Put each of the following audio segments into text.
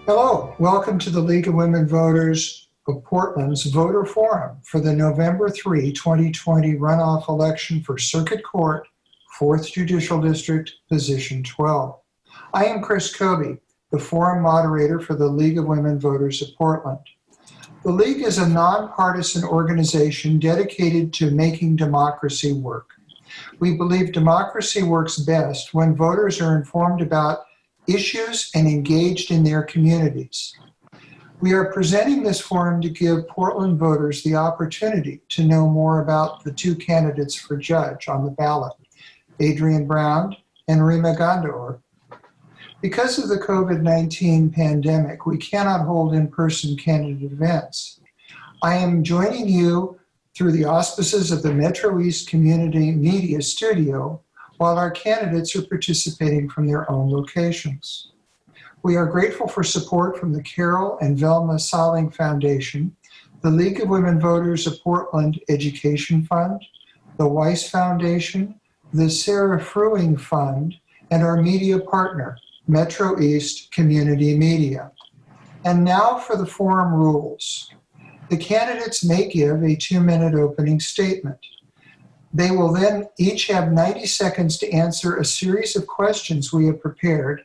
Hello, welcome to the League of Women Voters of Portland's Voter Forum for the November 3, 2020 runoff election for Circuit Court, 4th Judicial District, Position 12. I am Chris Kobe, the forum moderator for the League of Women Voters of Portland. The League is a nonpartisan organization dedicated to making democracy work. We believe democracy works best when voters are informed about issues and engaged in their communities. We are presenting this forum to give Portland voters the opportunity to know more about the two candidates for judge on the ballot, Adrian Brown and Rima Ghandour. Because of the COVID-19 pandemic, we cannot hold in-person candidate events. I am joining you through the auspices of the Metro East Community Media Studio, while our candidates are participating from their own locations. We are grateful for support from the Carol and Velma Saling Foundation, the League of Women Voters of Portland Education Fund, the Weiss Foundation, the Sarah Fruing Fund, and our media partner, Metro East Community Media. And now for the forum rules. The candidates may give a 2-minute opening statement. They will then each have 90 seconds to answer a series of questions we have prepared,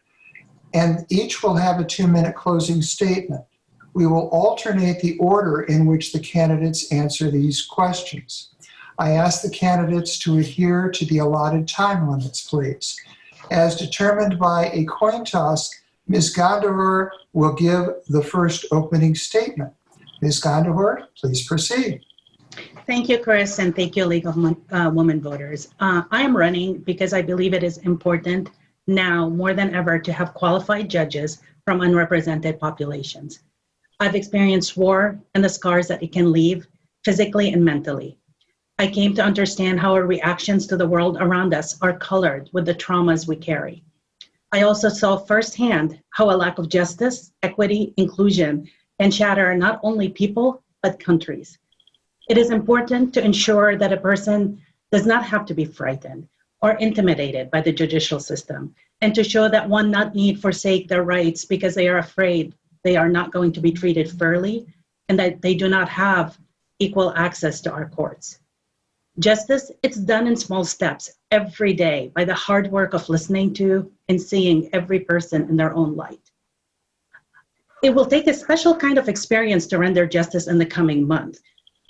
and each will have a 2-minute closing statement. We will alternate the order in which the candidates answer these questions. I ask the candidates to adhere to the allotted time limits, please. As determined by a coin toss, Ms. Ghandour will give the first opening statement. Ms. Ghandour, please proceed. Thank you, Chris, and thank you, League of Women Voters. I am running because I believe it is important now more than ever to have qualified judges from unrepresented populations. I've experienced war and the scars that it can leave physically and mentally. I came to understand how our reactions to the world around us are colored with the traumas we carry. I also saw firsthand how a lack of justice, equity, inclusion, and shatter not only people, but countries. It is important to ensure that a person does not have to be frightened or intimidated by the judicial system, and to show that one not need forsake their rights because they are afraid they are not going to be treated fairly and that they do not have equal access to our courts. Justice, it's done in small steps every day by the hard work of listening to and seeing every person in their own light. It will take a special kind of experience to render justice in the coming month.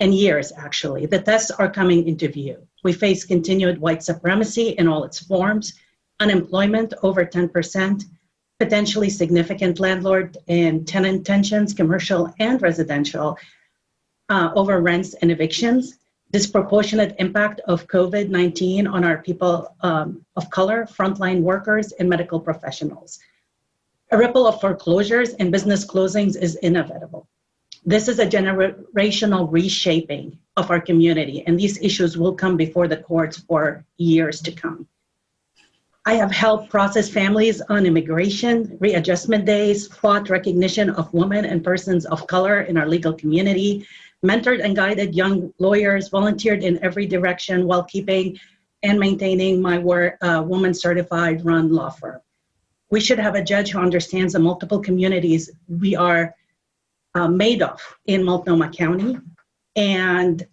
And years, actually. The tests are coming into view. We face continued white supremacy in all its forms, unemployment over 10%, potentially significant landlord and tenant tensions, commercial and residential, over rents and evictions, disproportionate impact of COVID-19 on our people of color, frontline workers, and medical professionals. A ripple of foreclosures and business closings is inevitable. This is a generational reshaping of our community, and these issues will come before the courts for years to come. I have helped process families on immigration, readjustment days, fought recognition of women and persons of color in our legal community, mentored and guided young lawyers, volunteered in every direction while keeping and maintaining my woman certified run law firm. We should have a judge who understands the multiple communities we are made of in Multnomah County, and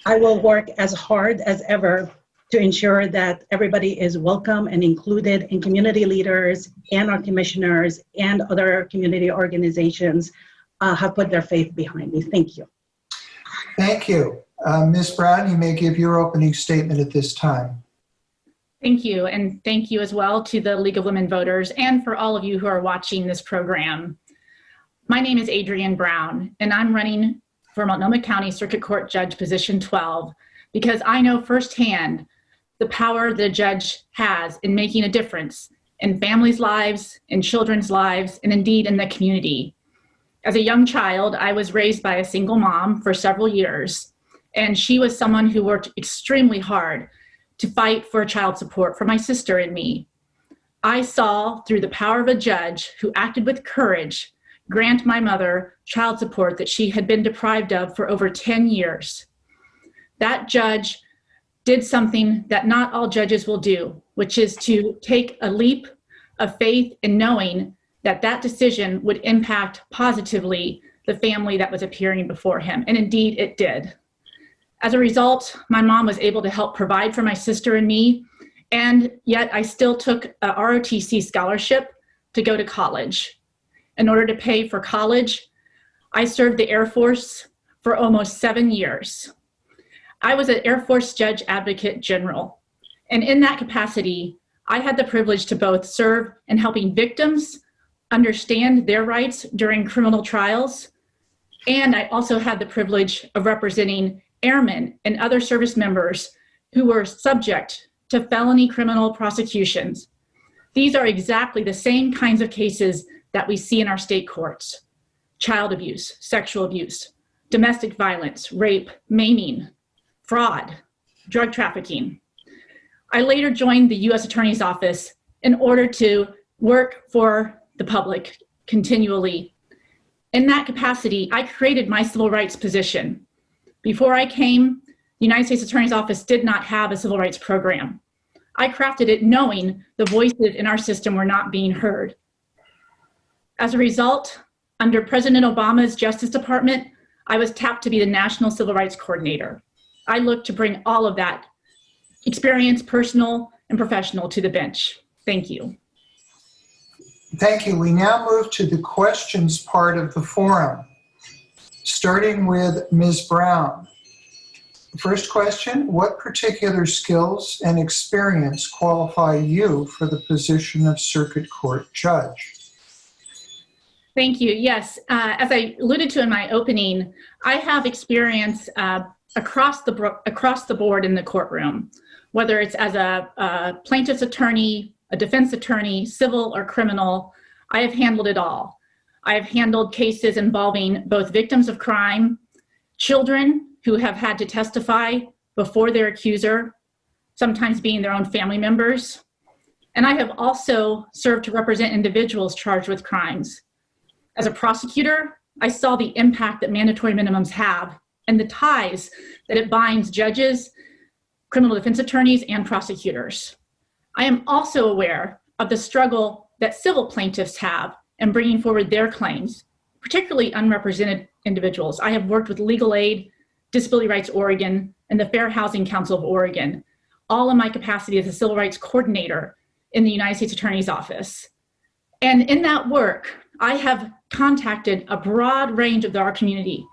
I will work as hard as ever to ensure that everybody is welcome and included, and community leaders and our commissioners and other community organizations have put their faith behind me. Thank you. Thank you. Ms. Brown, you may give your opening statement at this time. Thank you, and thank you as well to the League of Women Voters and for all of you who are watching this program. My name is Adrian Brown, and I'm running for Multnomah County Circuit Court Judge Position 12 because I know firsthand the power the judge has in making a difference in families' lives, in children's lives, and indeed in the community. As a young child, I was raised by a single mom for several years, and she was someone who worked extremely hard to fight for child support for my sister and me. I saw through the power of a judge who acted with courage grant my mother child support that she had been deprived of for over 10 years. That judge did something that not all judges will do, which is to take a leap of faith in knowing that that decision would impact positively the family that was appearing before him. And indeed it did. As a result, my mom was able to help provide for my sister and me, and yet I still took a ROTC scholarship to go to college. In order to pay for college, I served the Air Force for almost 7 years. I was an Air Force Judge Advocate General, and in that capacity, I had the privilege to both serve in helping victims understand their rights during criminal trials, and I also had the privilege of representing airmen and other service members who were subject to felony criminal prosecutions. These are exactly the same kinds of cases that we see in our state courts: child abuse, sexual abuse, domestic violence, rape, maiming, fraud, drug trafficking. I later joined the U.S. Attorney's Office in order to work for the public continually. In that capacity, I created my civil rights position. Before I came, the United States Attorney's Office did not have a civil rights program. I crafted it knowing the voices in our system were not being heard. As a result, under President Obama's Justice Department, I was tapped to be the National Civil Rights Coordinator. I look to bring all of that experience, personal and professional, to the bench. Thank you. Thank you. We now move to the questions part of the forum, starting with Ms. Brown. First question: what particular skills and experience qualify you for the position of Circuit Court Judge? Thank you. Yes, as I alluded to in my opening, I have experience across the board in the courtroom, whether it's as a plaintiff's attorney, a defense attorney, civil or criminal. I have handled it all. I have handled cases involving both victims of crime, children who have had to testify before their accuser, sometimes being their own family members. And I have also served to represent individuals charged with crimes. As a prosecutor, I saw the impact that mandatory minimums have and the ties that it binds judges, criminal defense attorneys, and prosecutors. I am also aware of the struggle that civil plaintiffs have in bringing forward their claims, particularly unrepresented individuals. I have worked with Legal Aid, Disability Rights Oregon, and the Fair Housing Council of Oregon, all in my capacity as a civil rights coordinator in the United States Attorney's Office. And in that work, I have contacted a broad range of our community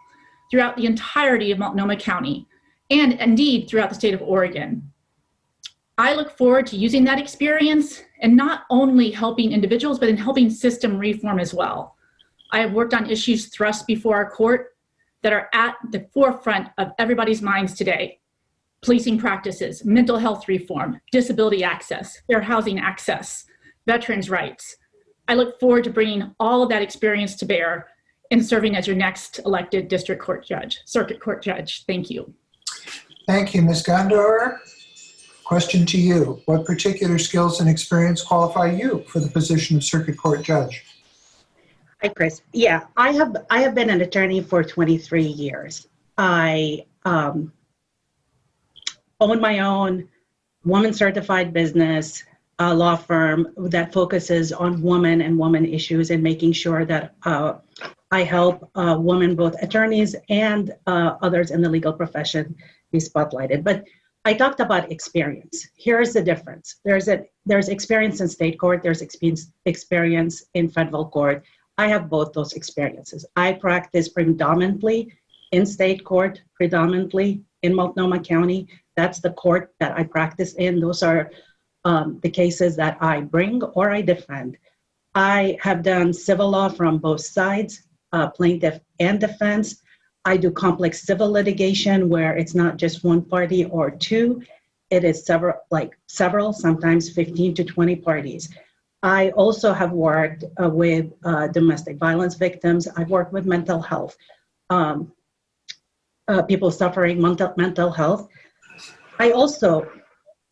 throughout the entirety of Multnomah County, and indeed throughout the state of Oregon. I look forward to using that experience and not only helping individuals, but in helping system reform as well. I have worked on issues thrust before our court that are at the forefront of everybody's minds today: policing practices, mental health reform, disability access, fair housing access, veterans' rights. I look forward to bringing all of that experience to bear in serving as your next elected district court judge, circuit court judge. Thank you. Thank you, Ms. Ghandour. Question to you: what particular skills and experience qualify you for the position of Circuit Court Judge? Hi, Chris. Yeah, I have been an attorney for 23 years. I own my own woman-certified business, a law firm that focuses on women and woman issues and making sure that I help women, both attorneys and others in the legal profession, be spotlighted. But I talked about experience. Here's the difference. There's experience in state court, there's experience in federal court. I have both those experiences. I practice predominantly in state court, predominantly in Multnomah County. That's the court that I practice in. Those are the cases that I bring or I defend. I have done civil law from both sides, plaintiff and defense. I do complex civil litigation where it's not just one party or two. It is several, sometimes 15 to 20 parties. I also have worked with domestic violence victims. I've worked with mental health, people suffering mental health. I also,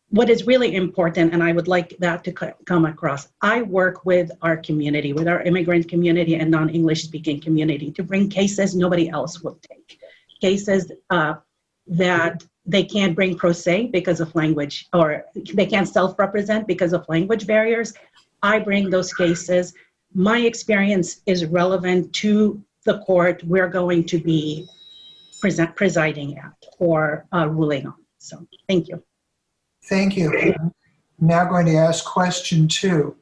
what is really important, and I would like that to come across, I work with our community, with our immigrant community and non-English speaking community to bring cases nobody else will take. Cases that they can't bring pro se because of language, or they can't self-represent because of language barriers. I bring those cases my experience is relevant to the court we're going to be presiding at or ruling on. So thank you. Thank you. I'm now going to ask question 2.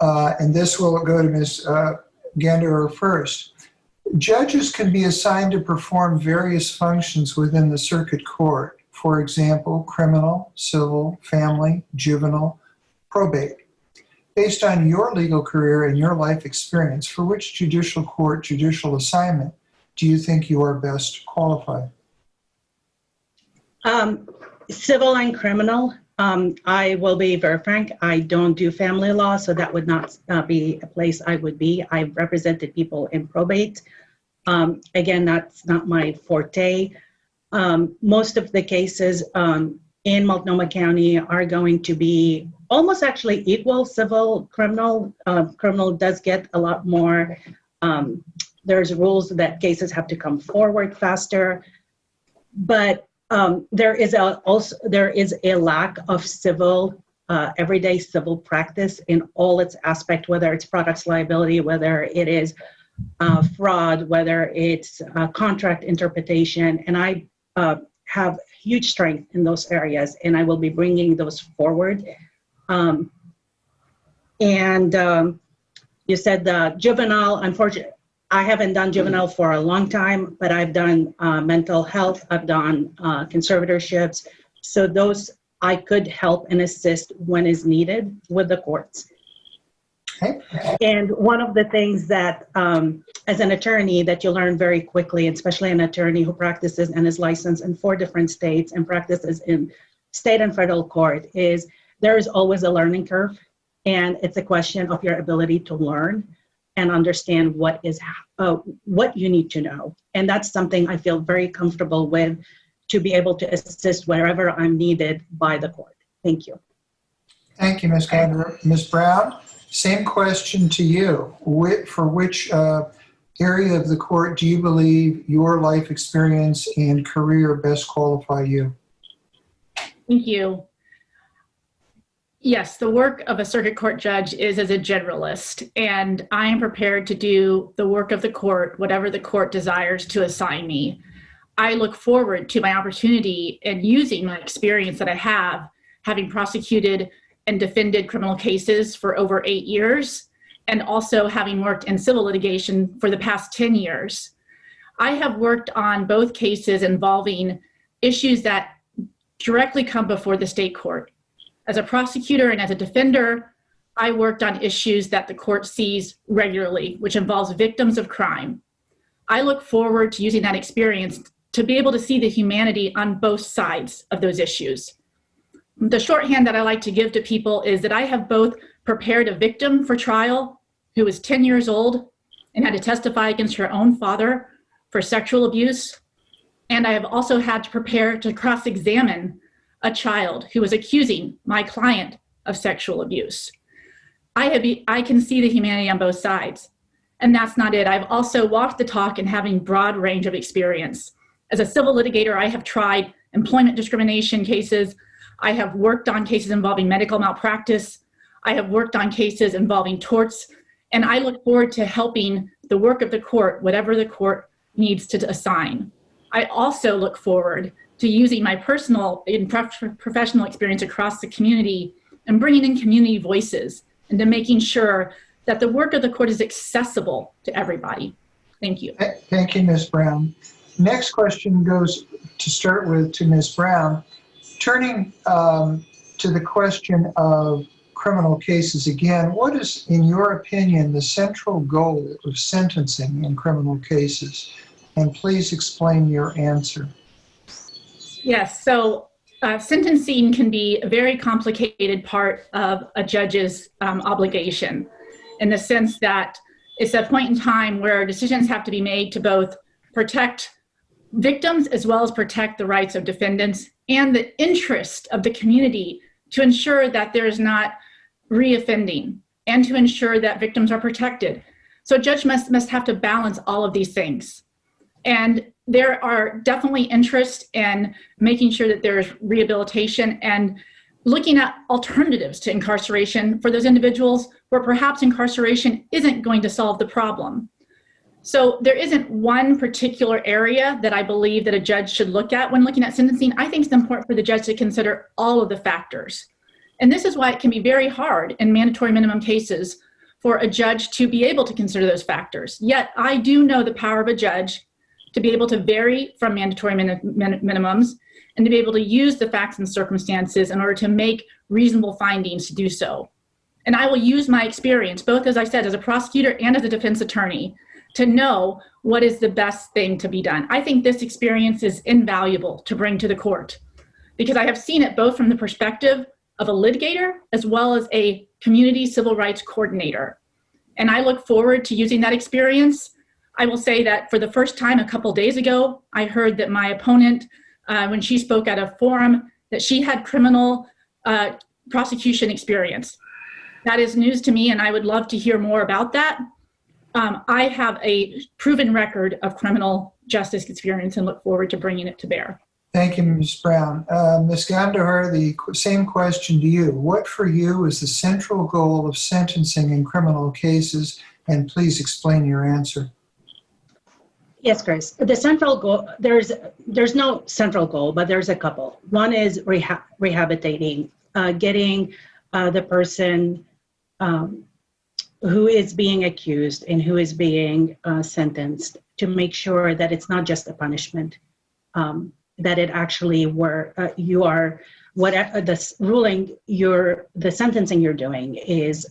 And this will go to Ms. Ghandour first. Judges can be assigned to perform various functions within the circuit court. For example, criminal, civil, family, juvenile, probate. Based on your legal career and your life experience, for which judicial court, judicial assignment do you think you are best qualified? Civil and criminal. I will be very frank, I don't do family law, so that would not be a place I would be. I've represented people in probate. Again, that's not my forte. Most of the cases in Multnomah County are going to be almost actually equal, civil, criminal. Criminal does get a lot more. There's rules that cases have to come forward faster, but there is a lack of civil, everyday civil practice in all its aspects, whether it's products liability, whether it is fraud, whether it's contract interpretation, and I have huge strength in those areas, and I will be bringing those forward. You said the juvenile, unfortunately, I haven't done juvenile for a long time, but I've done mental health, I've done conservatorships. So those I could help and assist when is needed with the courts. Okay. And one of the things that, as an attorney, that you learn very quickly, especially an attorney who practices and is licensed in 4 different states and practices in state and federal court, is there is always a learning curve. And it's a question of your ability to learn and understand what you need to know. And that's something I feel very comfortable with, to be able to assist wherever I'm needed by the court. Thank you. Thank you, Ms. Ghandour. Ms. Brown, same question to you. For which area of the court do you believe your life experience and career best qualify you? Thank you. Yes, the work of a circuit court judge is as a generalist, and I am prepared to do the work of the court, whatever the court desires to assign me. I look forward to my opportunity in using my experience that I have, having prosecuted and defended criminal cases for over 8 years, and also having worked in civil litigation for the past 10 years. I have worked on both cases involving issues that directly come before the state court. As a prosecutor and as a defender, I worked on issues that the court sees regularly, which involves victims of crime. I look forward to using that experience to be able to see the humanity on both sides of those issues. The shorthand that I like to give to people is that I have both prepared a victim for trial who was 10 years old and had to testify against her own father for sexual abuse. And I have also had to prepare to cross-examine a child who was accusing my client of sexual abuse. I can see the humanity on both sides. And that's not it. I've also walked the talk and having broad range of experience. As a civil litigator, I have tried employment discrimination cases. I have worked on cases involving medical malpractice. I have worked on cases involving torts. And I look forward to helping the work of the court, whatever the court needs to assign. I also look forward to using my personal and professional experience across the community and bringing in community voices and to making sure that the work of the court is accessible to everybody. Thank you. Thank you, Ms. Brown. Next question goes to start with to Ms. Brown. Turning to the question of criminal cases again, what is, in your opinion, the central goal of sentencing in criminal cases? And please explain your answer. Yes, so sentencing can be a very complicated part of a judge's obligation, in the sense that it's a point in time where decisions have to be made to both protect victims as well as protect the rights of defendants and the interest of the community to ensure that there is not reoffending and to ensure that victims are protected. So a judge must have to balance all of these things. And there are definitely interests in making sure that there's rehabilitation. And looking at alternatives to incarceration for those individuals where perhaps incarceration isn't going to solve the problem. So there isn't one particular area that I believe that a judge should look at when looking at sentencing. I think it's important for the judge to consider all of the factors. And this is why it can be very hard in mandatory minimum cases for a judge to be able to consider those factors. Yet I do know the power of a judge to be able to vary from mandatory minimums and to be able to use the facts and circumstances in order to make reasonable findings to do so. And I will use my experience, both as I said, as a prosecutor and as a defense attorney, to know what is the best thing to be done. I think this experience is invaluable to bring to the court because I have seen it both from the perspective of a litigator as well as a community civil rights coordinator. And I look forward to using that experience. I will say that for the first time a couple days ago, I heard that my opponent, when she spoke at a forum, that she had criminal prosecution experience. That is news to me, and I would love to hear more about that. I have a proven record of criminal justice experience and look forward to bringing it to bear. Thank you, Ms. Brown. Ms. Ghandour, the same question to you. What for you is the central goal of sentencing in criminal cases? And please explain your answer. Yes, Chris. The central goal, there's no central goal, but there's a couple. One is rehabilitating, getting the person who is being accused and who is being sentenced to make sure that it's not just a punishment, that it actually you are, whatever the sentencing you're doing is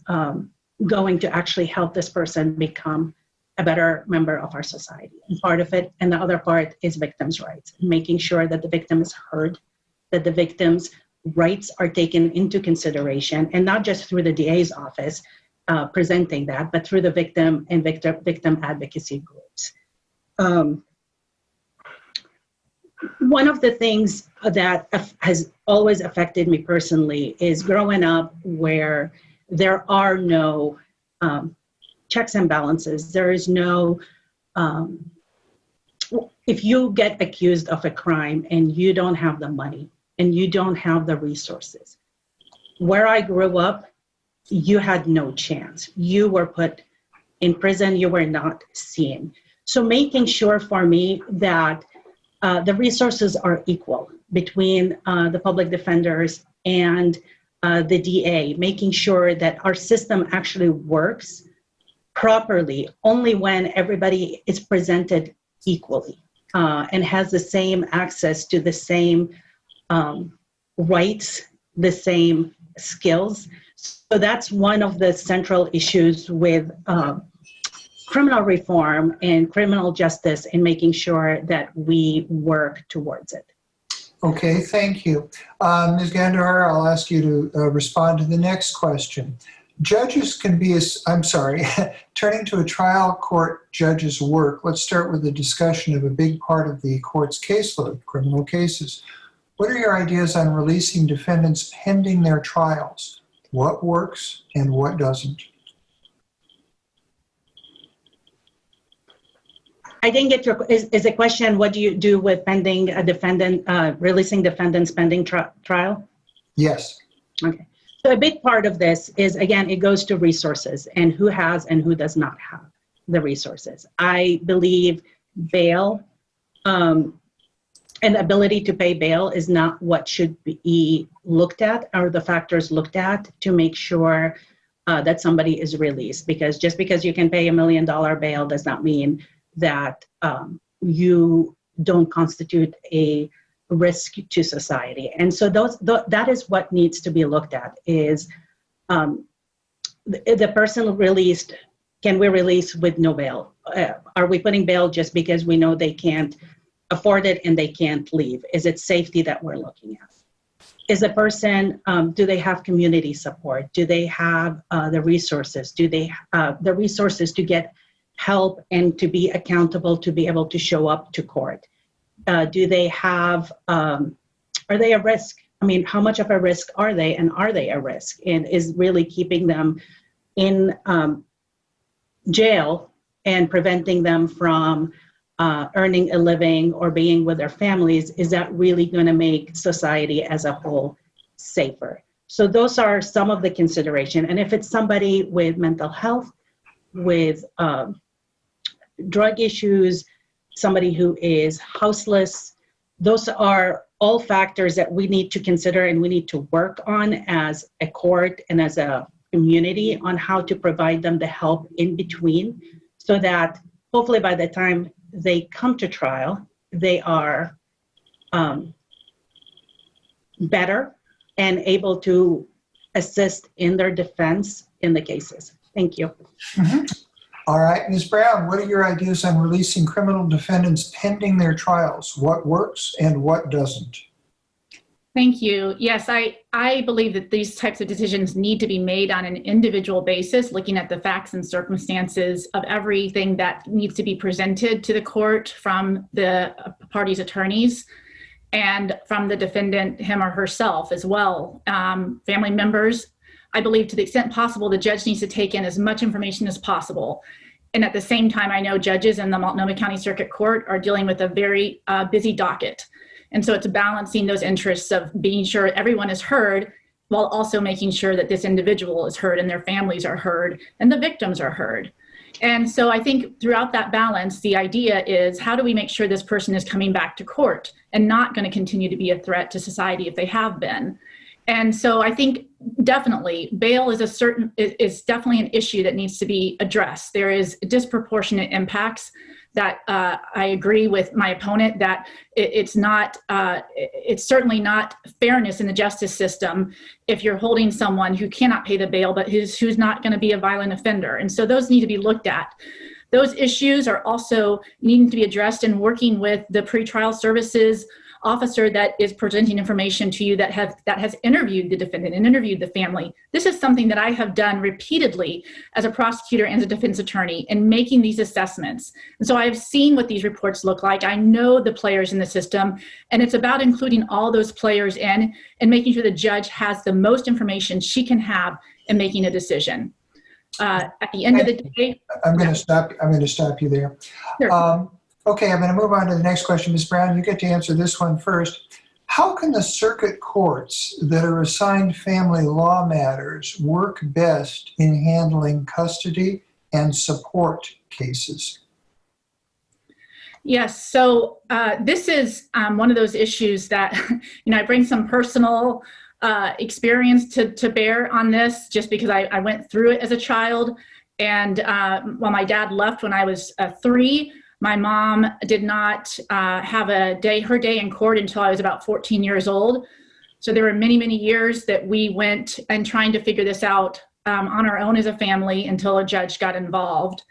going to actually help this person become a better member of our society. And part of it, and the other part is victims' rights, making sure that the victim is heard, that the victim's rights are taken into consideration, and not just through the DA's office presenting that, but through the victim and victim advocacy groups. One of the things that has always affected me personally is growing up where there are no checks and balances. There is no, if you get accused of a crime and you don't have the money and you don't have the resources, where I grew up, you had no chance. You were put in prison, you were not seen. So making sure for me that the resources are equal between the public defenders and the DA, making sure that our system actually works properly only when everybody is presented equally and has the same access to the same rights, the same skills. So that's one of the central issues with criminal reform and criminal justice in making sure that we work towards it. Okay, thank you. Ms. Ghandour, I'll ask you to respond to the next question. Judges can be, turning to a trial court judge's work, let's start with a discussion of a big part of the court's caseload, criminal cases. What are your ideas on releasing defendants pending their trials? What works and what doesn't? I didn't get your, is the question, what do you do with pending a defendant, releasing defendants pending trial? Yes. Okay. So a big part of this is, again, it goes to resources and who has and who does not have the resources. I believe bail and ability to pay bail is not what should be looked at or the factors looked at to make sure that somebody is released. Because just because you can pay $1 million bail does not mean that you don't constitute a risk to society. And so that is what needs to be looked at is the person released, can we release with no bail? Are we putting bail just because we know they can't afford it and they can't leave? Is it safety that we're looking at? Is the person, do they have community support? Do they have the resources? Do they the resources to get help and to be accountable, to be able to show up to court? Do they have, are they a risk? I mean, how much of a risk are they, and are they a risk? And is really keeping them in jail and preventing them from earning a living or being with their families, is that really going to make society as a whole safer? So those are some of the consideration. And if it's somebody with mental health, with drug issues, somebody who is houseless, those are all factors that we need to consider and we need to work on as a court and as a community on how to provide them the help in between, so that hopefully by the time they come to trial, they are better and able to assist in their defense in the cases. Thank you. Mm-hmm. All right, Ms. Brown, what are your ideas on releasing criminal defendants pending their trials? What works and what doesn't? Thank you. Yes, I believe that these types of decisions need to be made on an individual basis, looking at the facts and circumstances of everything that needs to be presented to the court from the party's attorneys and from the defendant, him or herself as well. Family members, I believe to the extent possible, the judge needs to take in as much information as possible. And at the same time, I know judges in the Multnomah County Circuit Court are dealing with a very busy docket. And so it's balancing those interests of being sure everyone is heard while also making sure that this individual is heard and their families are heard and the victims are heard. And so I think throughout that balance, the idea is how do we make sure this person is coming back to court and not going to continue to be a threat to society if they have been. And so I think definitely bail is definitely an issue that needs to be addressed. There is disproportionate impacts that I agree with my opponent that it's certainly not fairness in the justice system if you're holding someone who cannot pay the bail, but who's not going to be a violent offender. And so those need to be looked at. Those issues are also needing to be addressed in working with the pretrial services officer that is presenting information to you that has interviewed the defendant and interviewed the family. This is something that I have done repeatedly as a prosecutor and as a defense attorney in making these assessments. And so I have seen what these reports look like. I know the players in the system, and it's about including all those players in and making sure the judge has the most information she can have in making a decision. At the end of the day, I'm going to stop you there. Sure. Okay, I'm going to move on to the next question. Ms. Brown, you get to answer this one first. How can the circuit courts that are assigned family law matters work best in handling custody and support cases? Yes, so this is one of those issues that, I bring some personal experience to bear on this just because I went through it as a child. And while my dad left when I was 3, my mom did not have her day in court until I was about 14 years old. So there were many, many years that we went and trying to figure this out on our own as a family until a judge got involved.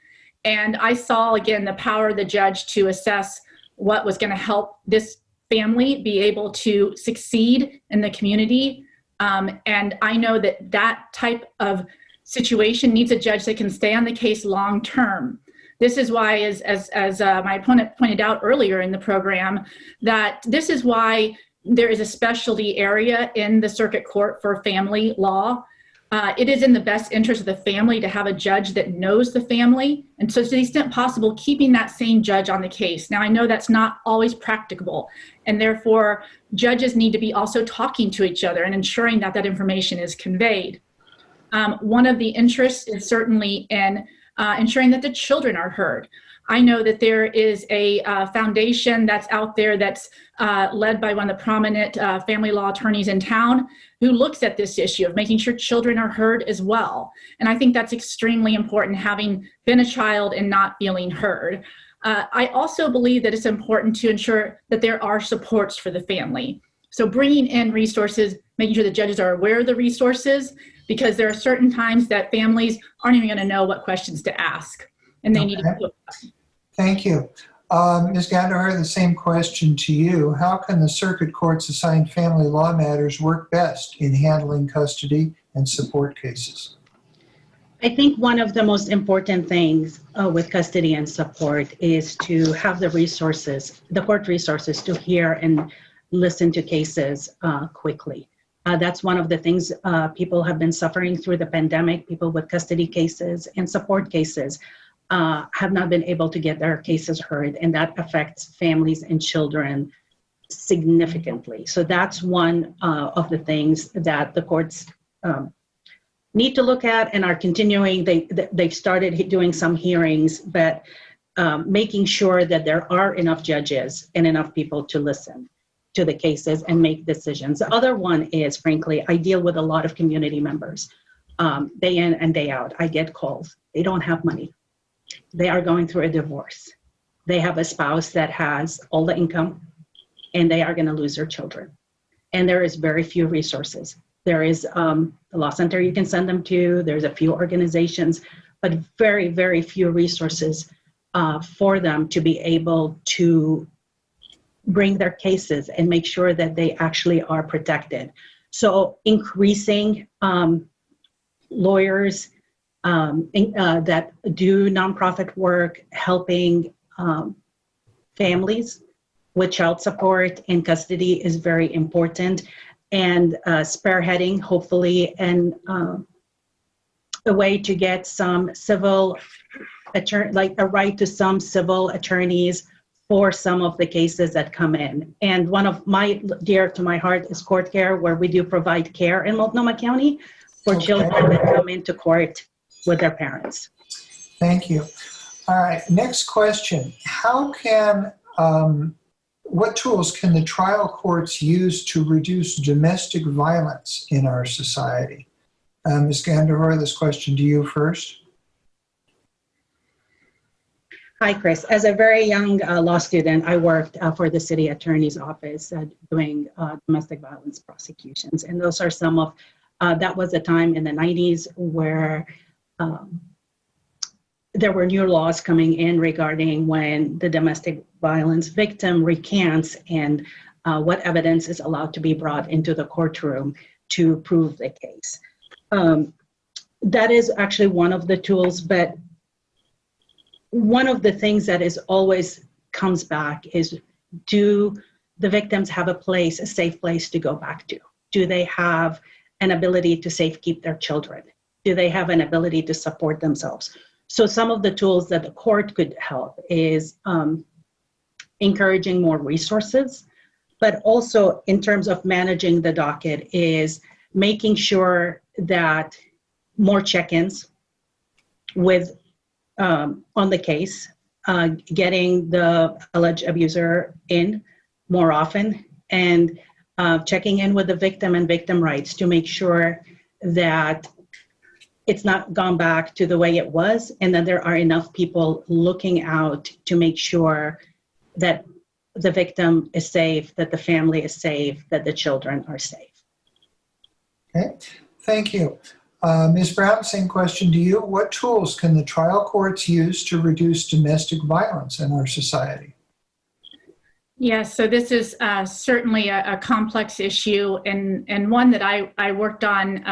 And I saw, again, the power of the judge to assess what was going to help this family be able to succeed in the community. And I know that type of situation needs a judge that can stay on the case long term. This is why, as my opponent pointed out earlier in the program, that this is why there is a specialty area in the circuit court for family law. It is in the best interest of the family to have a judge that knows the family. And so to the extent possible, keeping that same judge on the case. Now, I know that's not always practicable, and therefore judges need to be also talking to each other and ensuring that that information is conveyed. One of the interests is certainly in ensuring that the children are heard. I know that there is a foundation that's out there that's led by one of the prominent family law attorneys in town who looks at this issue of making sure children are heard as well. And I think that's extremely important, having been a child and not feeling heard. I also believe that it's important to ensure that there are supports for the family. So bringing in resources, making sure the judges are aware of the resources, because there are certain times that families aren't even going to know what questions to ask, and they need to put them. Thank you. Ms. Ghandour, the same question to you. How can the circuit courts assigned family law matters work best in handling custody and support cases? I think one of the most important things with custody and support is to have the resources, the court resources, to hear and listen to cases quickly. That's one of the things people have been suffering through the pandemic. People with custody cases and support cases have not been able to get their cases heard, and that affects families and children significantly. So that's one of the things that the courts need to look at and are continuing. They've started doing some hearings, but making sure that there are enough judges and enough people to listen to the cases and make decisions. The other one is, frankly, I deal with a lot of community members day in and day out. I get calls. They don't have money. They are going through a divorce. They have a spouse that has all the income, and they are going to lose their children. And there is very few resources. There is a law center you can send them to. There's a few organizations, but very, very few resources for them to be able to bring their cases and make sure that they actually are protected. So increasing lawyers that do nonprofit work, helping families with child support and custody is very important. And spearheading, hopefully, and a way to get some civil like a right to some civil attorneys for some of the cases that come in. And one of my dear to my heart is court care, where we do provide care in Multnomah County for children that come into court with their parents. Thank you. All right, next question. How can, what tools can the trial courts use to reduce domestic violence in our society? Ms. Ghandour, this question to you first. Hi, Chris. As a very young law student, I worked for the city attorney's office doing domestic violence prosecutions. And those are some of, that was a time in the 90s where there were new laws coming in regarding when the domestic violence victim recants and what evidence is allowed to be brought into the courtroom to prove the case. That is actually one of the tools, but one of the things that is always comes back is, do the victims have a place, a safe place to go back to? Do they have an ability to safe keep their children? Do they have an ability to support themselves? So some of the tools that the court could help is encouraging more resources, but also in terms of managing the docket is making sure that more check-ins with on the case, getting the alleged abuser in more often, and checking in with the victim and victim rights to make sure that it's not gone back to the way it was, and that there are enough people looking out to make sure that the victim is safe, that the family is safe, that the children are safe. Okay, thank you. Ms. Brown, same question to you. What tools can the trial courts use to reduce domestic violence in our society? Yes, so this is certainly a complex issue, and one that I worked on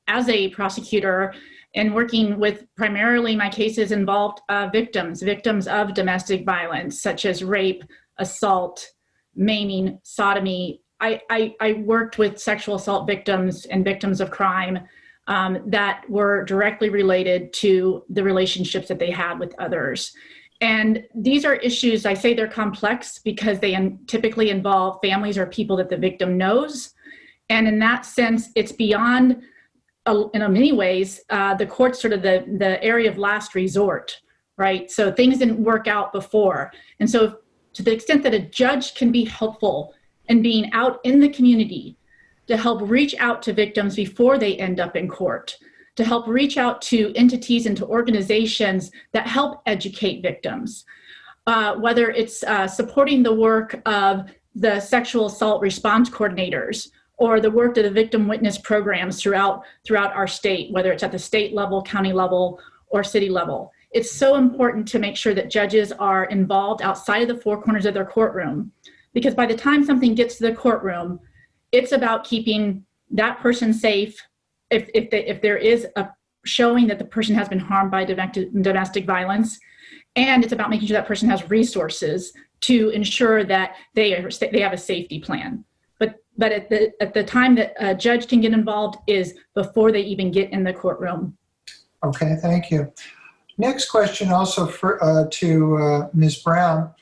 as a prosecutor, and working with primarily my cases involved victims of domestic violence, such as rape, assault, maiming, sodomy. I worked with sexual assault victims and victims of crime that were directly related to the relationships that they had with others. And these are issues, I say they're complex because they typically involve families or people that the victim knows. And in that sense, it's beyond, in many ways, the court's sort of the area of last resort, right? So things didn't work out before. And so to the extent that a judge can be helpful in being out in the community to help reach out to victims before they end up in court, to help reach out to entities and to organizations that help educate victims, whether it's supporting the work of the sexual assault response coordinators or the work of the victim witness programs throughout our state, whether it's at the state level, county level, or city level. It's so important to make sure that judges are involved outside of the four corners of their courtroom, because by the time something gets to the courtroom, it's about keeping that person safe. If there is a showing that the person has been harmed by domestic violence, and it's about making sure that person has resources to ensure that they have a safety plan. But at the time that a judge can get involved is before they even get in the courtroom. Okay, thank you. Next question also to Ms. Brown.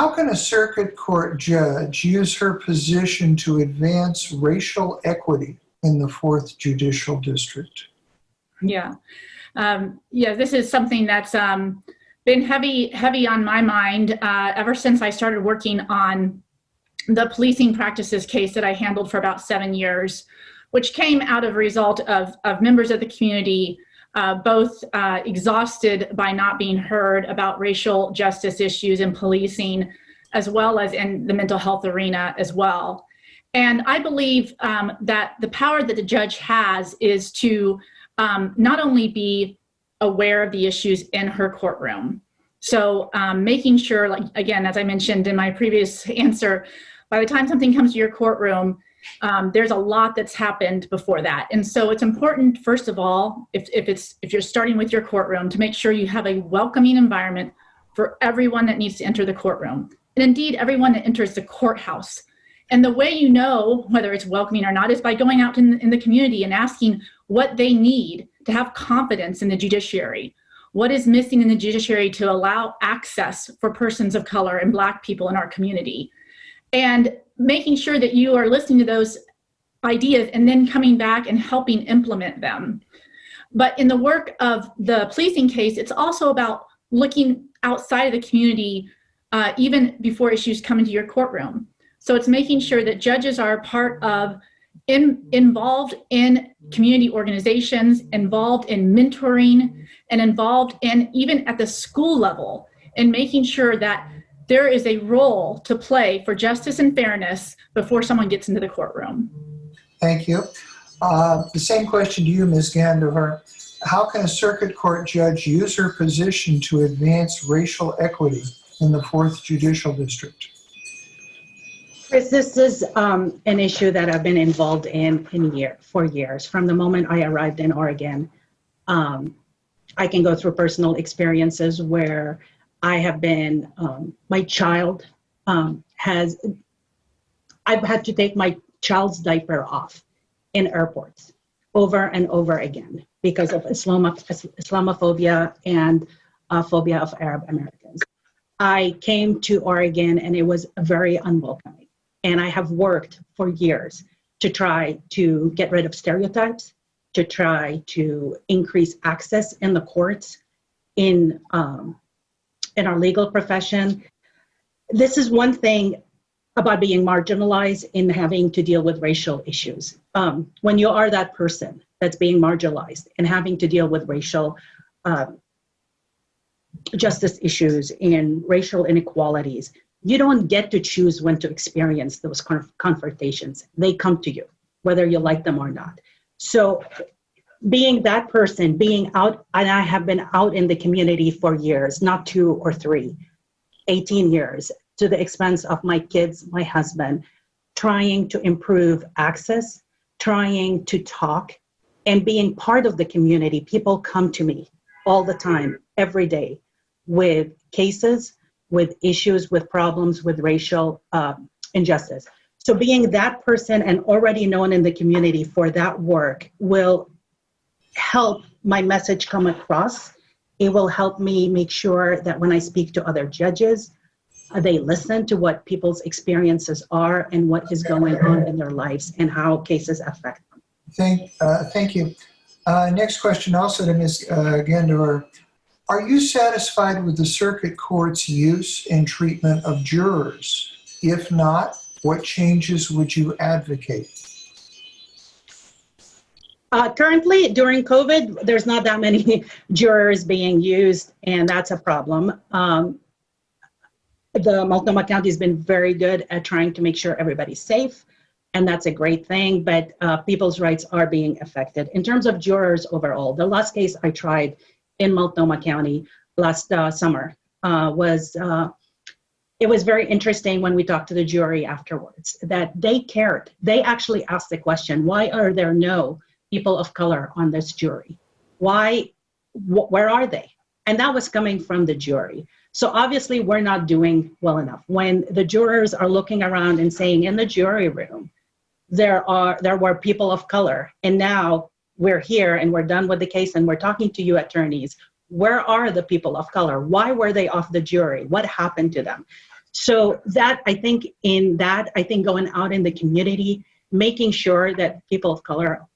How can a circuit court judge use her position to advance racial equity in the 4th Judicial District? Yeah. This is something that's been heavy on my mind ever since I started working on the policing practices case that I handled for about 7 years, which came out of a result of members of the community both exhausted by not being heard about racial justice issues in policing, as well as in the mental health arena as well. And I believe that the power that the judge has is to not only be aware of the issues in her courtroom. So making sure, like, again, as I mentioned in my previous answer, by the time something comes to your courtroom, there's a lot that's happened before that. And so it's important, first of all, if you're starting with your courtroom, to make sure you have a welcoming environment for everyone that needs to enter the courtroom. And indeed, everyone that enters the courthouse. And the way you know whether it's welcoming or not is by going out in the community and asking what they need to have confidence in the judiciary. What is missing in the judiciary to allow access for persons of color and Black people in our community? And making sure that you are listening to those ideas and then coming back and helping implement them. But in the work of the policing case, it's also about looking outside of the community even before issues come into your courtroom. So it's making sure that judges are part of, involved in community organizations, involved in mentoring, and involved in even at the school level, in making sure that there is a role to play for justice and fairness before someone gets into the courtroom. Thank you. The same question to you, Ms. Ghandour. How can a circuit court judge use her position to advance racial equity in the 4th Judicial District? Chris, this is an issue that I've been involved in for years. From the moment I arrived in Oregon, I can go through personal experiences where I have been, my child I've had to take my child's diaper off in airports over and over again because of Islamophobia and phobia of Arab Americans. I came to Oregon and it was very unwelcoming. And I have worked for years to try to get rid of stereotypes, to try to increase access in the courts, in our legal profession. This is one thing about being marginalized in having to deal with racial issues. When you are that person that's being marginalized and having to deal with racial justice issues and racial inequalities, you don't get to choose when to experience those confrontations. They come to you, whether you like them or not. So being that person, being out, and I have been out in the community for years, not 2 or 3, 18 years, to the expense of my kids, my husband, trying to improve access, trying to talk, and being part of the community. People come to me all the time, every day, with cases, with issues, with problems, with racial injustice. So being that person and already known in the community for that work will help my message come across. It will help me make sure that when I speak to other judges, they listen to what people's experiences are and what is going on in their lives and how cases affect them. Thank you. Next question also to Ms. Ghandour. Are you satisfied with the circuit court's use and treatment of jurors? If not, what changes would you advocate? Currently, during COVID, there's not that many jurors being used, and that's a problem. The Multnomah County has been very good at trying to make sure everybody's safe, and that's a great thing, but people's rights are being affected. In terms of jurors overall, the last case I tried in Multnomah County last summer it was very interesting when we talked to the jury afterwards that they cared. They actually asked the question, why are there no people of color on this jury? Where are they? And that was coming from the jury. So obviously we're not doing well enough. When the jurors are looking around and saying in the jury room, there were people of color, and now we're here and we're done with the case and we're talking to you attorneys. Where are the people of color? Why were they off the jury? What happened to them? So that, I think going out in the community, making sure that people of color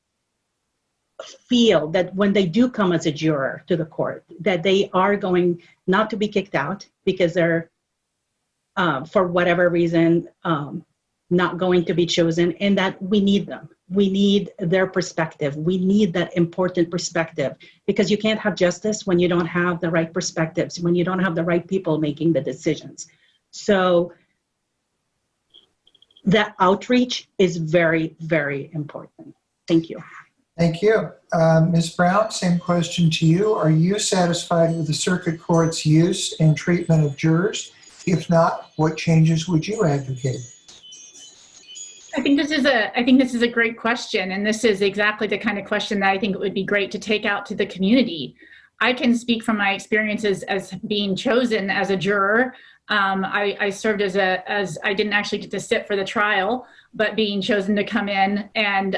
feel that when they do come as a juror to the court, that they are going not to be kicked out because they're, for whatever reason, not going to be chosen, and that we need them. We need their perspective. We need that important perspective, because you can't have justice when you don't have the right perspectives, when you don't have the right people making the decisions. So that outreach is very, very important. Thank you. Thank you. Ms. Brown, same question to you. Are you satisfied with the circuit court's use and treatment of jurors? If not, what changes would you advocate? I think this is a great question, and this is exactly the kind of question that I think it would be great to take out to the community. I can speak from my experiences as being chosen as a juror. I served as I didn't actually get to sit for the trial, but being chosen to come in and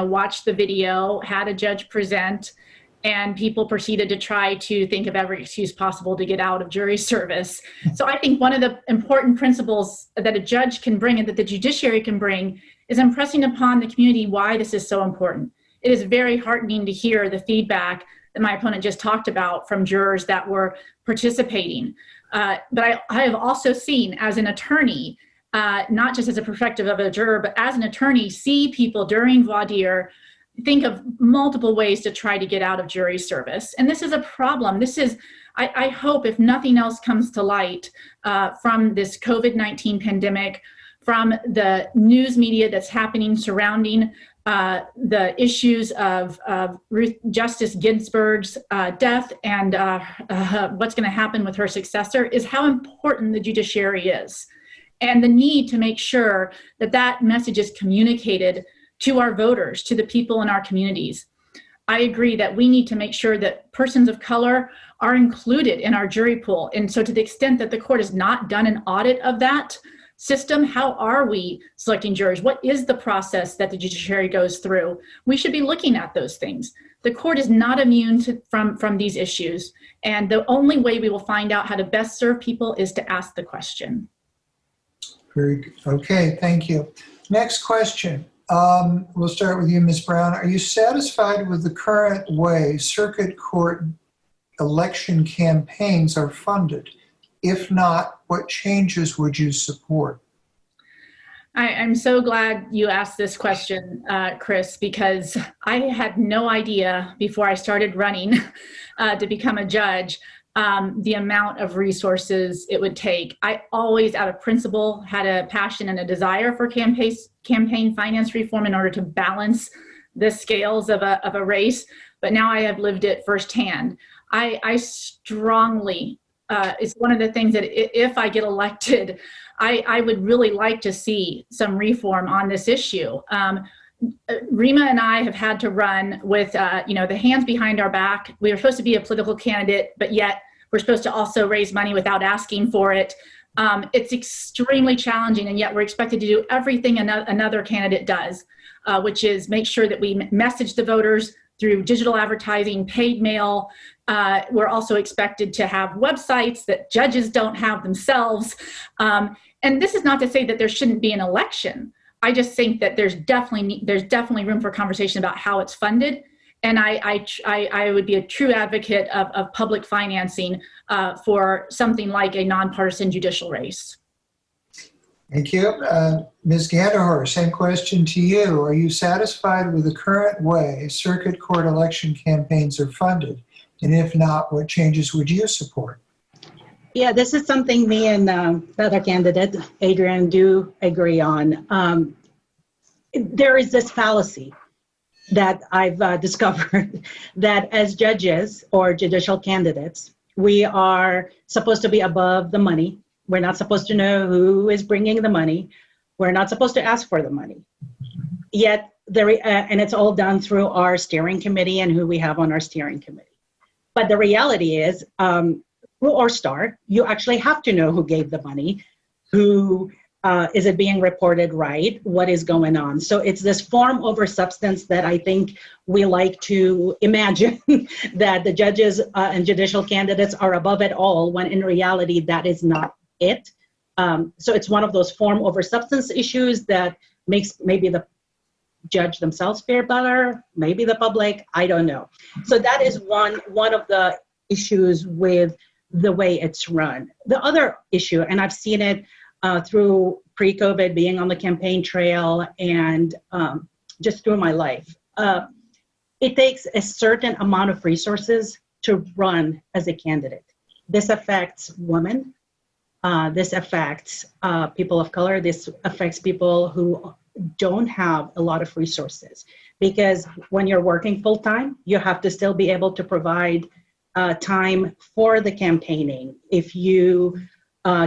watch the video, had a judge present, and people proceeded to try to think of every excuse possible to get out of jury service. So I think one of the important principles that a judge can bring and that the judiciary can bring is impressing upon the community why this is so important. It is very heartening to hear the feedback that my opponent just talked about from jurors that were participating. But I have also seen, as an attorney, not just as a perspective of a juror, but as an attorney, see people during voir dire think of multiple ways to try to get out of jury service. And this is a problem. I hope, if nothing else comes to light from this COVID-19 pandemic, from the news media that's happening surrounding the issues of Justice Ginsburg's death and what's going to happen with her successor, is how important the judiciary is, and the need to make sure that that message is communicated to our voters, to the people in our communities. I agree that we need to make sure that persons of color are included in our jury pool. And so to the extent that the court has not done an audit of that system, how are we selecting jurors? What is the process that the judiciary goes through? We should be looking at those things. The court is not immune from these issues. And the only way we will find out how to best serve people is to ask the question. Very good. Okay, thank you. Next question. We'll start with you, Ms. Brown. Are you satisfied with the current way circuit court election campaigns are funded? If not, what changes would you support? I'm so glad you asked this question, Chris, because I had no idea before I started running to become a judge the amount of resources it would take. I always, out of principle, had a passion and a desire for campaign finance reform in order to balance the scales of a race, but now I have lived it firsthand. I strongly, it's one of the things that if I get elected, I would really like to see some reform on this issue. Rima and I have had to run with, the hands behind our back. We are supposed to be a political candidate, but yet we're supposed to also raise money without asking for it. It's extremely challenging, and yet we're expected to do everything another candidate does, which is make sure that we message the voters through digital advertising, paid mail. We're also expected to have websites that judges don't have themselves. And this is not to say that there shouldn't be an election. I just think that there's definitely room for conversation about how it's funded. And I would be a true advocate of public financing for something like a nonpartisan judicial race. Thank you. Ms. Ghandour, same question to you. Are you satisfied with the current way circuit court election campaigns are funded? And if not, what changes would you support? Yeah, this is something me and the other candidate, Adrian, do agree on. There is this fallacy that I've discovered that as judges or judicial candidates, we are supposed to be above the money. We're not supposed to know who is bringing the money. We're not supposed to ask for the money. Yet, and it's all done through our steering committee and who we have on our steering committee. But the reality is, through our star, you actually have to know who gave the money, who is it being reported right, what is going on. So it's this form over substance that I think we like to imagine that the judges and judicial candidates are above it all, when in reality that is not it. So it's one of those form over substance issues that makes maybe the judge themselves feel better, maybe the public, I don't know. So that is one of the issues with the way it's run. The other issue, and I've seen it through pre-COVID, being on the campaign trail, and just through my life, it takes a certain amount of resources to run as a candidate. This affects women. This affects people of color. This affects people who don't have a lot of resources, because when you're working full-time, you have to still be able to provide time for the campaigning. If you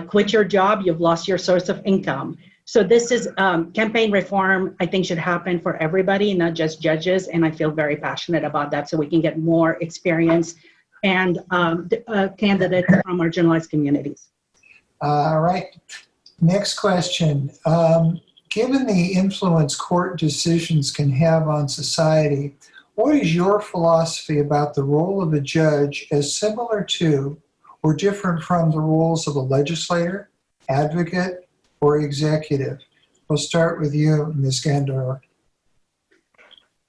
quit your job, you've lost your source of income. So this is campaign reform, I think, should happen for everybody, not just judges. And I feel very passionate about that, so we can get more experience and candidates from marginalized communities. All right. Next question. Given the influence court decisions can have on society, what is your philosophy about the role of a judge as similar to or different from the roles of a legislator, advocate, or executive? We'll start with you, Ms. Ghandour.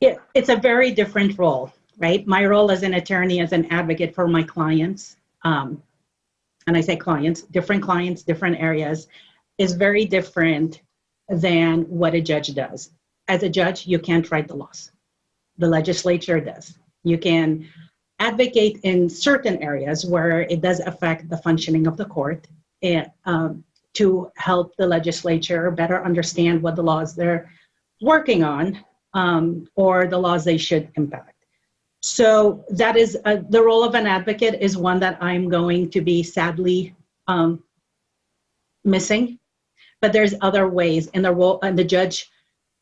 It's a very different role, right? My role as an attorney, as an advocate for my clients, and I say clients, different areas, is very different than what a judge does. As a judge, you can't write the laws. The legislature does. You can advocate in certain areas where it does affect the functioning of the court, and, to help the legislature better understand what the laws they're working on, or the laws they should impact. So that is the role of an advocate is one that I'm going to be sadly missing. But there's other ways, and the role, and the judge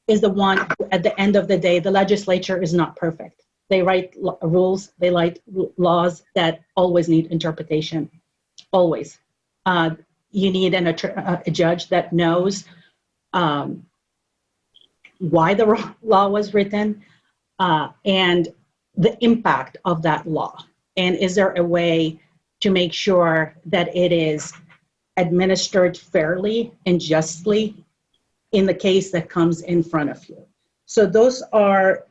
is the one who, at the end of the day, the legislature is not perfect. They write rules, they write laws that always need interpretation, always. You need a judge that knows why the law was written and the impact of that law. And is there a way to make sure that it is administered fairly and justly in the case that comes in front of you? So those are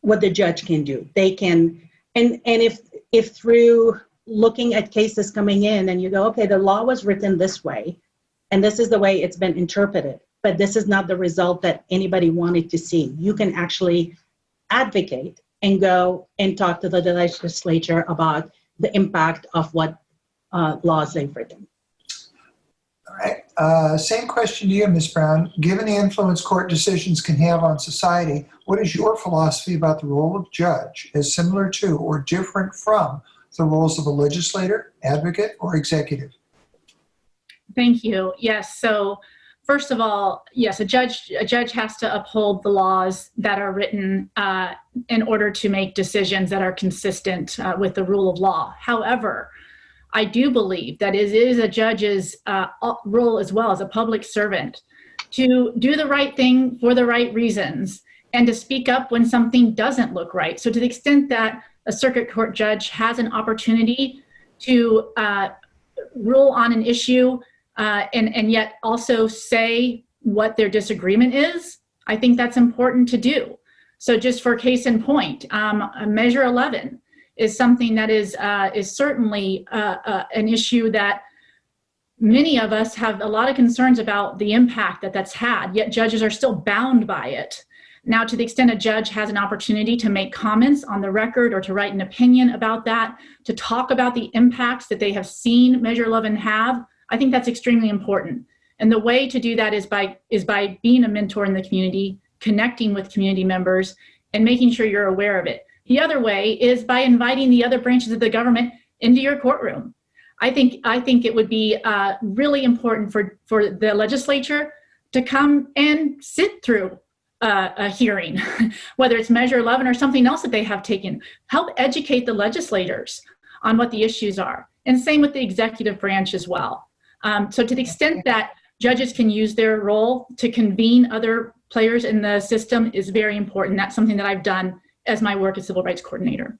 what the judge can do. They can, and if through looking at cases coming in and you go, okay, the law was written this way, and this is the way it's been interpreted, but this is not the result that anybody wanted to see. You can actually advocate and go and talk to the legislature about the impact of what laws they've written. All right. Same question to you, Ms. Brown. Given the influence court decisions can have on society, what is your philosophy about the role of judge as similar to or different from the roles of a legislator, advocate, or executive? Thank you. Yes. So first of all, yes, a judge has to uphold the laws that are written in order to make decisions that are consistent with the rule of law. However, I do believe that it is a judge's role as well as a public servant to do the right thing for the right reasons and to speak up when something doesn't look right. So to the extent that a circuit court judge has an opportunity to rule on an issue and yet also say what their disagreement is, I think that's important to do. So just for case in point, Measure 11 is something that is certainly an issue that many of us have a lot of concerns about the impact that that's had, yet judges are still bound by it. Now, to the extent a judge has an opportunity to make comments on the record or to write an opinion about that, to talk about the impacts that they have seen Measure 11 have, I think that's extremely important. And the way to do that is by being a mentor in the community, connecting with community members, and making sure you're aware of it. The other way is by inviting the other branches of the government into your courtroom. I think it would be really important for the legislature to come and sit through a hearing, whether it's Measure 11 or something else that they have taken. Help educate the legislators on what the issues are. And same with the executive branch as well. So to the extent that judges can use their role to convene other players in the system is very important. That's something that I've done as my work as civil rights coordinator.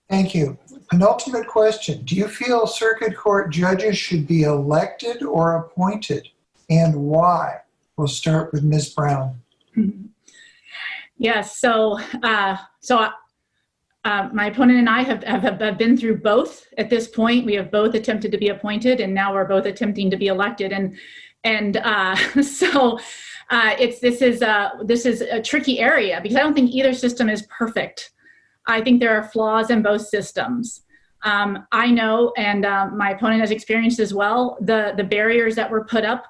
Thank you. Penultimate question. Do you feel circuit court judges should be elected or appointed? and why? We'll start with Ms. Brown. Yes. So my opponent and I have been through both at this point. We have both attempted to be appointed, and now we're both attempting to be elected. This is a tricky area because I don't think either system is perfect. I think there are flaws in both systems. I know, and my opponent has experienced as well, the barriers that were put up,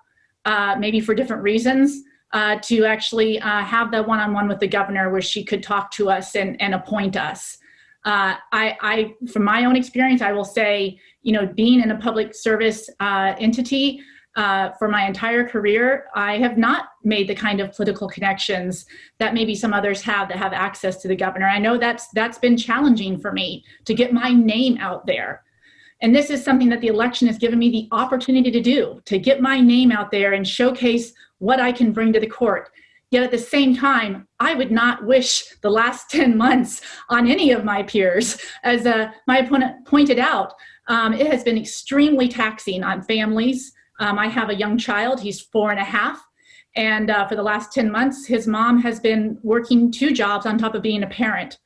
maybe for different reasons, to actually have the one-on-one with the governor where she could talk to us and appoint us. From my own experience, I will say, being in a public service entity for my entire career, I have not made the kind of political connections that maybe some others have that have access to the governor. I know that's been challenging for me to get my name out there. And this is something that the election has given me the opportunity to do, to get my name out there and showcase what I can bring to the court. Yet at the same time, I would not wish the last 10 months on any of my peers. As my opponent pointed out, it has been extremely taxing on families. I have a young child, he's 4.5. And for the last 10 months, his mom has been working 2 jobs on top of being a parent.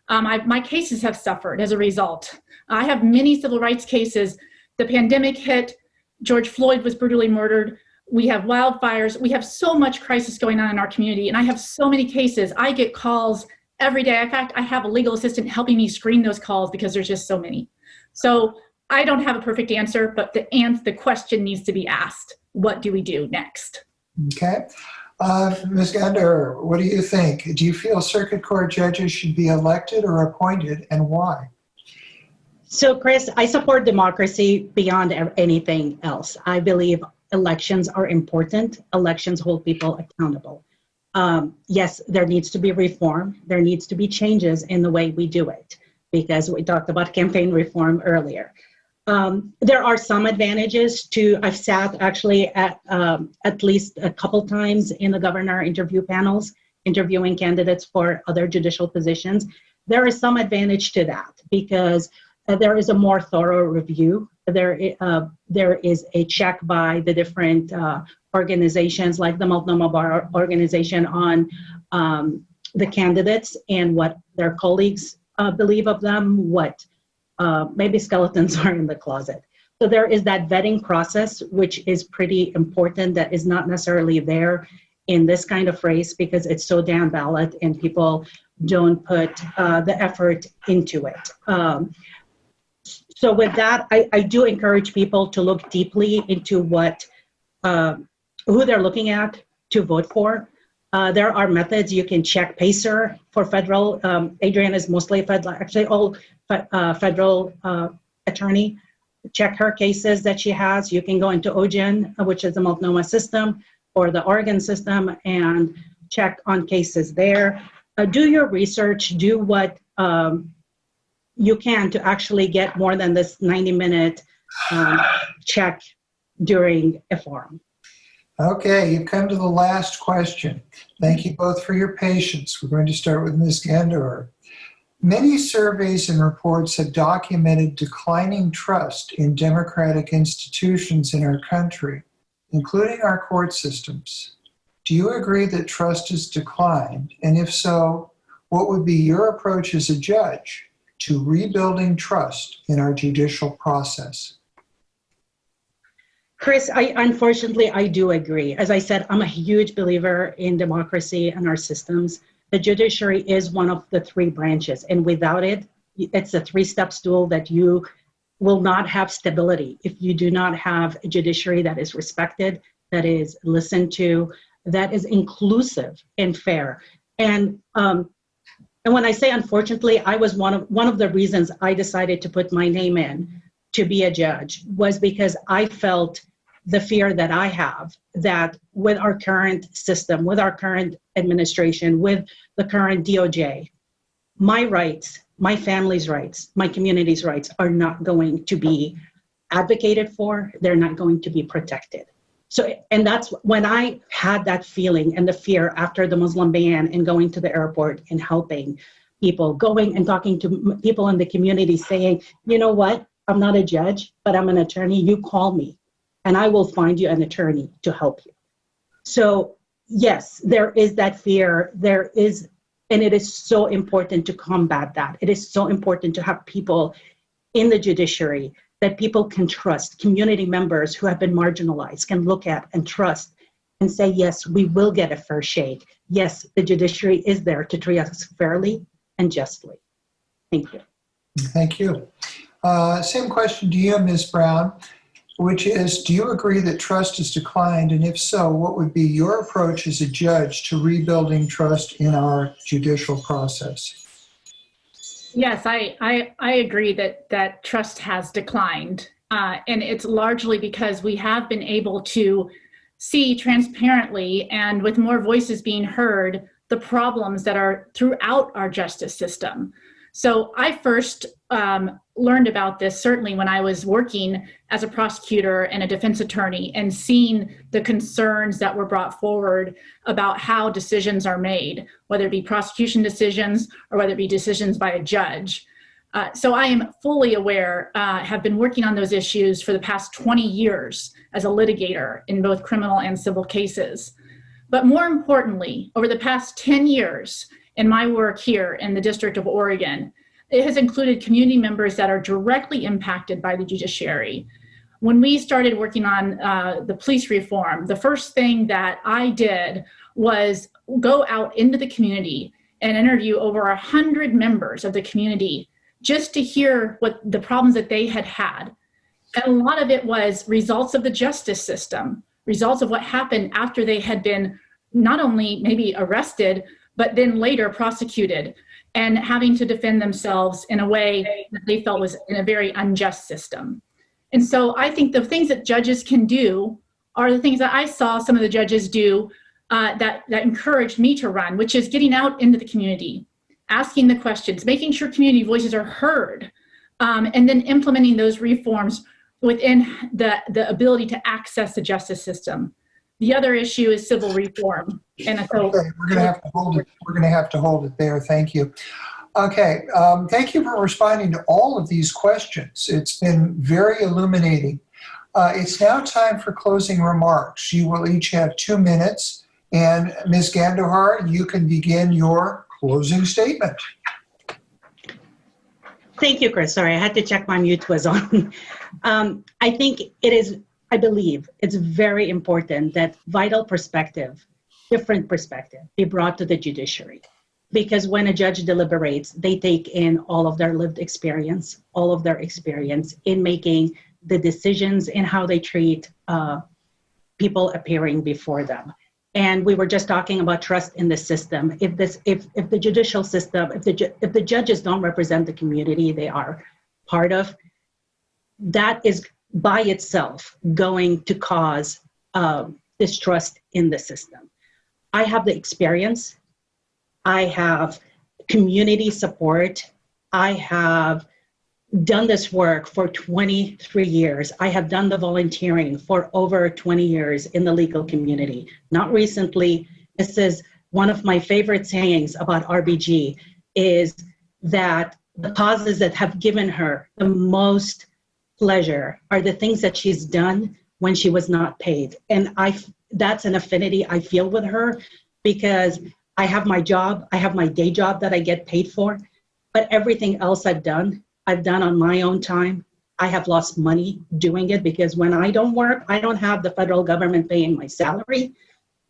My cases have suffered as a result. I have many civil rights cases. The pandemic hit, George Floyd was brutally murdered. We have wildfires. We have so much crisis going on in our community, and I have so many cases. I get calls every day. In fact, I have a legal assistant helping me screen those calls because there's just so many. So I don't have a perfect answer, but the question needs to be asked. What do we do next? Okay. Ms. Ghandour, what do you think? Do you feel circuit court judges should be elected or appointed, and why? So, Chris, I support democracy beyond anything else. I believe elections are important. Elections hold people accountable. Yes, there needs to be reform. There needs to be changes in the way we do it, because we talked about campaign reform earlier. There are some advantages to, I've sat actually at least a couple times in the governor interview panels, interviewing candidates for other judicial positions. There is some advantage to that because there is a more thorough review. There is a check by the different organizations like the Multnomah Bar Organization on the candidates and what their colleagues believe of them, what maybe skeletons are in the closet. So there is that vetting process, which is pretty important, that is not necessarily there in this kind of race because it's so down ballot and people don't put the effort into it. So with that, I do encourage people to look deeply into who they're looking at to vote for. There are methods. You can check PACER for federal. Adrian is mostly federal, actually all federal attorney. Check her cases that she has. You can go into OGEN, which is the Multnomah system, or the Oregon system, and check on cases there. Do your research. Do what you can to actually get more than this 90-minute check during a forum. Okay, you've come to the last question. Thank you both for your patience. We're going to start with Ms. Ghandour. Many surveys and reports have documented declining trust in democratic institutions in our country, including our court systems. Do you agree that trust has declined? And if so, what would be your approach as a judge to rebuilding trust in our judicial process? Chris, unfortunately, I do agree. As I said, I'm a huge believer in democracy and our systems. The judiciary is one of the 3 branches, and without it, it's a 3-step stool that you will not have stability if you do not have a judiciary that is respected, that is listened to, that is inclusive and fair. And when I say unfortunately, I was one of the reasons I decided to put my name in to be a judge was because I felt the fear that I have that with our current system, with our current administration, with the current DOJ, my rights, my family's rights, my community's rights are not going to be advocated for. They're not going to be protected. So, and that's when I had that feeling and the fear after the Muslim ban and going to the airport and helping people, going and talking to people in the community saying, you know what, I'm not a judge, but I'm an attorney, you call me. and I will find you an attorney to help you. So yes, there is that fear. There is, and it is so important to combat that. It is so important to have people in the judiciary that people can trust, community members who have been marginalized can look at and trust and say, yes, we will get a fair shake. Yes, the judiciary is there to treat us fairly and justly. Thank you. Thank you. Same question to you, Ms. Brown, which is, do you agree that trust has declined? And if so, what would be your approach as a judge to rebuilding trust in our judicial process? Yes, I agree that trust has declined. And it's largely because we have been able to see transparently and with more voices being heard the problems that are throughout our justice system. So I first learned about this certainly when I was working as a prosecutor and a defense attorney and seeing the concerns that were brought forward about how decisions are made, whether it be prosecution decisions or whether it be decisions by a judge. So I am fully aware, have been working on those issues for the past 20 years as a litigator in both criminal and civil cases. But more importantly, over the past 10 years in my work here in the District of Oregon, it has included community members that are directly impacted by the judiciary. When we started working on the police reform, the first thing that I did was go out into the community and interview over 100 members of the community just to hear what the problems that they had had. And a lot of it was results of the justice system, results of what happened after they had been not only maybe arrested, but then later prosecuted and having to defend themselves in a way that they felt was in a very unjust system. And so I think the things that judges can do are the things that I saw some of the judges do that encouraged me to run, which is getting out into the community, asking the questions, making sure community voices are heard, and then implementing those reforms within the ability to access the justice system. The other issue is civil reform. And so okay, we're going to have to hold it. We're going to have to hold it there. Thank you. Okay, thank you for responding to all of these questions. It's been very illuminating. It's now time for closing remarks. You will each have 2 minutes. And Ms. Ghandour, you can begin your closing statement. Thank you, Chris. Sorry, I had to check my mute was on. I think I believe it's very important that vital perspective, different perspective, be brought to the judiciary. Because when a judge deliberates, they take in all of their lived experience, all of their experience in making the decisions in how they treat people appearing before them. And we were just talking about trust in the system. If the judicial system, if the judges don't represent the community they are part of, that is by itself going to cause distrust in the system. I have the experience. I have community support. I have done this work for 23 years. I have done the volunteering for over 20 years in the legal community. Not recently. This is one of my favorite sayings about RBG is that the causes that have given her the most pleasure are the things that she's done when she was not paid. And that's an affinity I feel with her because I have my job, I have my day job that I get paid for, but everything else I've done on my own time. I have lost money doing it because when I don't work, I don't have the federal government paying my salary.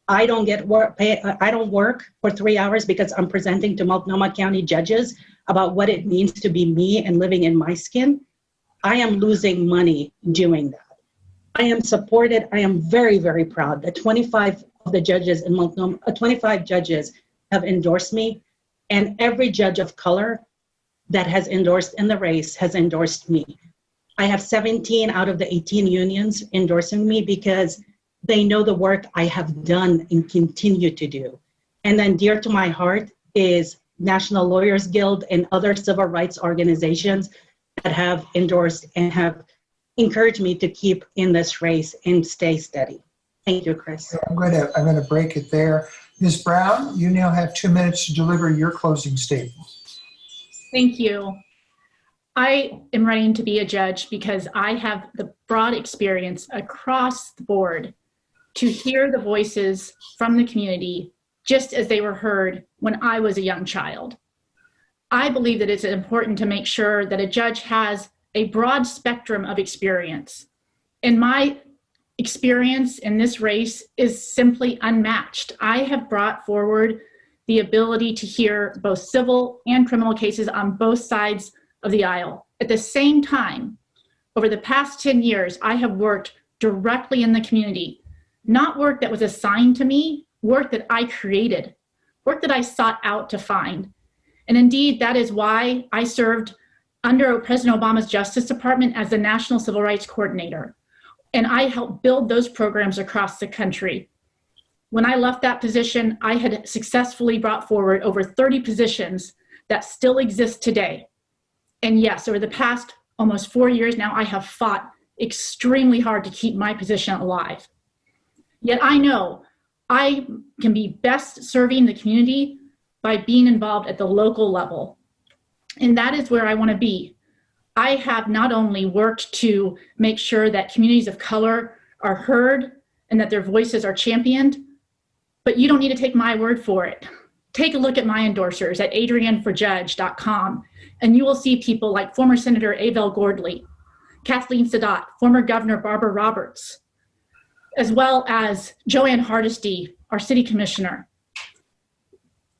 I don't work for 3 hours because I'm presenting to Multnomah County judges about what it means to be me and living in my skin. I am losing money doing that. I am supported. I am very, very proud that 25 of the judges in Multnomah, 25 judges have endorsed me, and every judge of color that has endorsed in the race has endorsed me. I have 17 out of the 18 unions endorsing me because they know the work I have done and continue to do. And then dear to my heart is National Lawyers Guild and other civil rights organizations that have endorsed and have encouraged me to keep in this race and stay steady. Thank you, Chris. I'm going to break it there. Ms. Brown, you now have 2 minutes to deliver your closing statement. Thank you. I am running to be a judge because I have the broad experience across the board to hear the voices from the community just as they were heard when I was a young child. I believe that it's important to make sure that a judge has a broad spectrum of experience. And my experience in this race is simply unmatched. I have brought forward the ability to hear both civil and criminal cases on both sides of the aisle. At the same time, over the past 10 years, I have worked directly in the community, not work that was assigned to me, work that I created, work that I sought out to find. And indeed, that is why I served under President Obama's Justice Department as the National Civil Rights Coordinator. And I helped build those programs across the country. When I left that position, I had successfully brought forward over 30 positions that still exist today. And yes, over the past almost 4 years now, I have fought extremely hard to keep my position alive. Yet I know I can be best serving the community by being involved at the local level. And that is where I want to be. I have not only worked to make sure that communities of color are heard and that their voices are championed, but you don't need to take my word for it. Take a look at my endorsers at adrianforjudge.com, and you will see people like former Senator Avell Gordley, Kathleen Sadat, former Governor Barbara Roberts, as well as Joanne Hardesty, our city commissioner,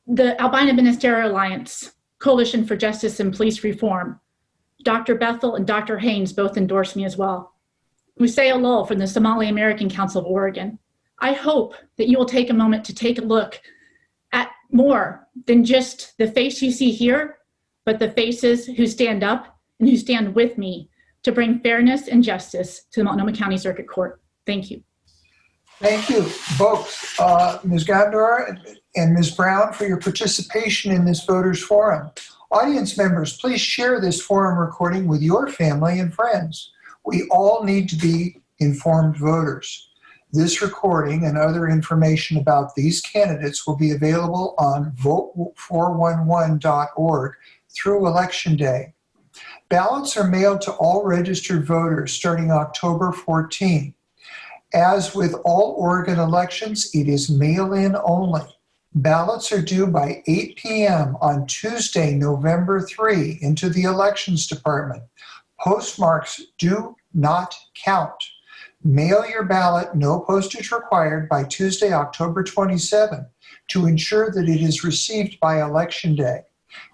the Albina Ministerial Alliance, Coalition for Justice and Police Reform, Dr. Bethel and Dr. Haynes both endorsed me as well. Musea Lowell from the Somali American Council of Oregon. I hope that you will take a moment to take a look at more than just the face you see here, but the faces who stand up and who stand with me to bring fairness and justice to the Multnomah County Circuit Court. Thank you. Thank you both, Ms. Ghandour and Ms. Brown, for your participation in this voters forum. Audience members, please share this forum recording with your family and friends. We all need to be informed voters. This recording and other information about these candidates will be available on vote411.org through Election Day. Ballots are mailed to all registered voters starting October 14. As with all Oregon elections, it is mail-in only. Ballots are due by 8 p.m. on Tuesday, November 3, into the Elections Department. Postmarks do not count. Mail your ballot, no postage required, by Tuesday, October 27, to ensure that it is received by Election Day.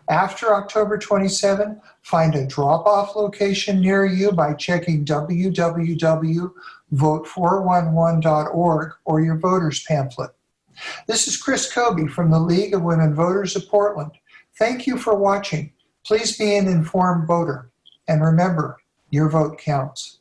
After October 27, find a drop-off location near you by checking www.vote411.org or your voter's pamphlet. This is Chris Kobe from the League of Women Voters of Portland. Thank you for watching. Please be an informed voter. And remember, your vote counts.